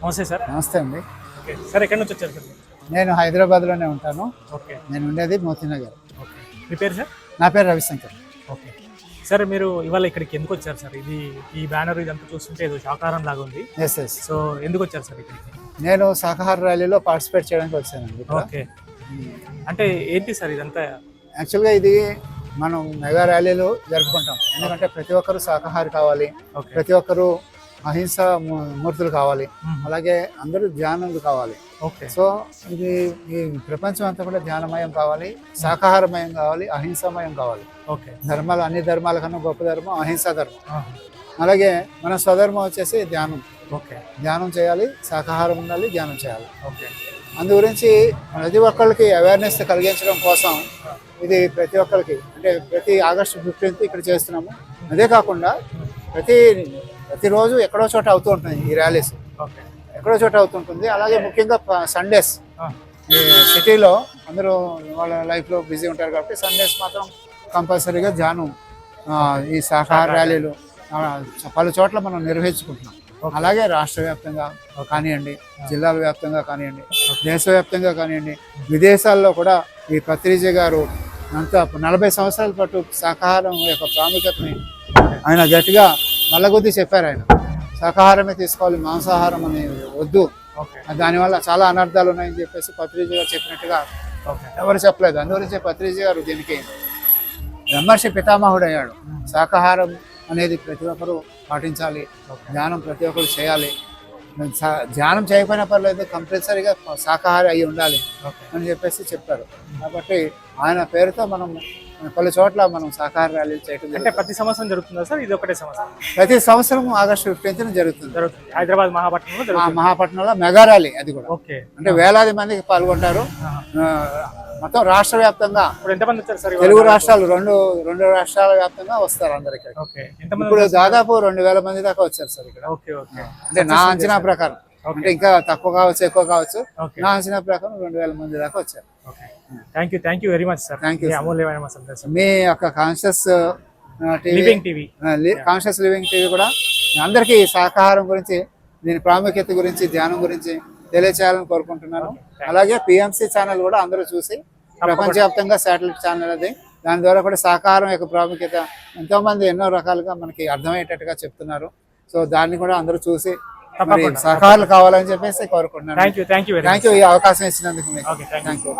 నమస్తే సార్. నమస్తే అండి. ఓకే సార్, ఎక్కడి నుంచి వచ్చారు సార్? నేను హైదరాబాద్లోనే ఉంటాను. ఓకే. నేను ఉండేది మోతీనగర్. ఓకే. మీ పేరు సార్? నా పేరు రవిశంకర్. ఓకే సార్, మీరు ఇవాళ ఇక్కడికి ఎందుకు వచ్చారు సార్? ఈ బ్యానర్ ఇదంతా చూస్తుంటే ఏదో శాకాహారం లాగా ఉంది. Yes yes. సో ఎందుకు వచ్చారు సార్ ఇక్కడికి? నేను శాకాహార ర్యాలీలో పార్టిసిపేట్ చేయడానికి వచ్చానండి. ఓకే. అంటే ఏంటి సార్ ఇదంతా? యాక్చువల్గా ఇది మనం మెగా ర్యాలీలు జరుపుకుంటాం. ఎందుకంటే ప్రతి ఒక్కరు శాకాహారి కావాలి, ప్రతి ఒక్కరు అహింస మూర్తులు కావాలి, అలాగే అందరూ ధ్యానులు కావాలి. ఓకే. సో ఇది ఈ ప్రపంచం అంతా కూడా ధ్యానమయం కావాలి, శాకాహారమయం కావాలి, అహింసామయం కావాలి. ఓకే. ధర్మాలు అన్ని ధర్మాల కన్నా గొప్ప ధర్మం అహింసా ధర్మం. అలాగే మన స్వధర్మం వచ్చేసి ధ్యానం. ఓకే. ధ్యానం చేయాలి, శాకాహారం ఉండాలి, ధ్యానం చేయాలి. ఓకే. అందు గురించి ప్రతి ఒక్కరికి అవేర్నెస్ కలిగించడం కోసం ఇది ప్రతి ఒక్కరికి, అంటే ప్రతి ఆగస్టు 15th ఇక్కడ చేస్తున్నాము. అదే కాకుండా ప్రతిరోజు ఎక్కడో చోట అవుతూ ఉంటుంది ఈ ర్యాలీస్. ఎక్కడో చోట అవుతుంటుంది. అలాగే ముఖ్యంగా సండేస్ ఈ సిటీలో అందరూ వాళ్ళ లైఫ్లో బిజీ ఉంటారు కాబట్టి సండేస్ మాత్రం కంపల్సరీగా ధ్యానం ఈ శాకాహార ర్యాలీలు పలు చోట్ల మనం నిర్వహించుకుంటున్నాం. అలాగే రాష్ట్ర వ్యాప్తంగా కానివ్వండి, జిల్లాల వ్యాప్తంగా కానివ్వండి, దేశవ్యాప్తంగా కానివ్వండి, విదేశాల్లో కూడా ఈ పత్రిజీ గారు అంతా 40 సంవత్సరాల పాటు శాకాహారం యొక్క ప్రాముఖ్యతని ఆయన గట్టిగా మల్లగొద్ది చెప్పారు. ఆయన శాకాహారమే తీసుకోవాలి, మాంసాహారం అనేది వద్దు, దానివల్ల చాలా అనర్థాలు ఉన్నాయని చెప్పేసి పత్రిజీ గారు చెప్పినట్టుగా ఎవరు చెప్పలేదు. అందుగురించి పత్రిజీ గారు దీనికి బ్రహ్మర్షి పితామహుడు అయ్యాడు. శాకాహారం అనేది ప్రతి ఒక్కరూ పాటించాలి, ధ్యానం ప్రతి ఒక్కరు చేయాలి, ధ్యానం చేయకపోయినా పర్లేదు, కంపల్సరీగా శాకాహారి అయి ఉండాలి అని చెప్పేసి చెప్పారు. కాబట్టి ఆయన పేరుతో మనం పలు చోట్ల మనం శాకాహార ర్యాలీలు చేయడం. అంటే ప్రతి సంవత్సరం జరుగుతుందా సార్? ఇది ఒకటే సంవత్సరం? ప్రతి సంవత్సరం ఆగస్టు 15th జరుగుతుంది. హైదరాబాద్ మహాపట్నంలో మెగా ర్యాలీ అది కూడా. ఓకే. అంటే వేలాది మందికి పాల్గొంటారు. మొత్తం రాష్ట్ర వ్యాప్తంగా ఎంతమంది వచ్చారు సార్? తెలుగు రాష్ట్రాలు రెండు రాష్ట్రాల వ్యాప్తంగా వస్తారు అందరికి. ఇప్పుడు దాదాపు 2000 మంది దాకా వచ్చారు సార్ ఇక్కడ. అంటే నా అంచనా ప్రకారం, అంటే ఇంకా తక్కువ కావచ్చు, ఎక్కువ కావచ్చు, నా అంచనా ప్రకారం 2000 మంది దాకా వచ్చారు. Thank you very much sir. Thank you. అమూల్యమైన సందేశం. మీ యొక్క conscious TV conscious living TV కూడా అందరికీ శాకాహారం గురించి, దీని ప్రాముఖ్యత గురించి, ధ్యానం గురించి తెలియచేయాలని కోరుకుంటున్నాను. అలాగే పిఎంసి ఛానల్ కూడా అందరూ చూసి, ప్రపంచవ్యాప్తంగా శాటిలైట్ ఛానల్ అది, దాని ద్వారా కూడా శాకాహారం యొక్క ప్రాముఖ్యత ఎంతోమంది ఎన్నో రకాలుగా మనకి అర్థమయ్యేటట్టుగా చెప్తున్నారు. సో దాన్ని కూడా అందరూ చూసి సహకారాలు కావాలని చెప్పేసి కోరుకుంటున్నాను. థ్యాంక్ యూ ఈ అవకాశం ఇచ్చినందుకు. Thank you.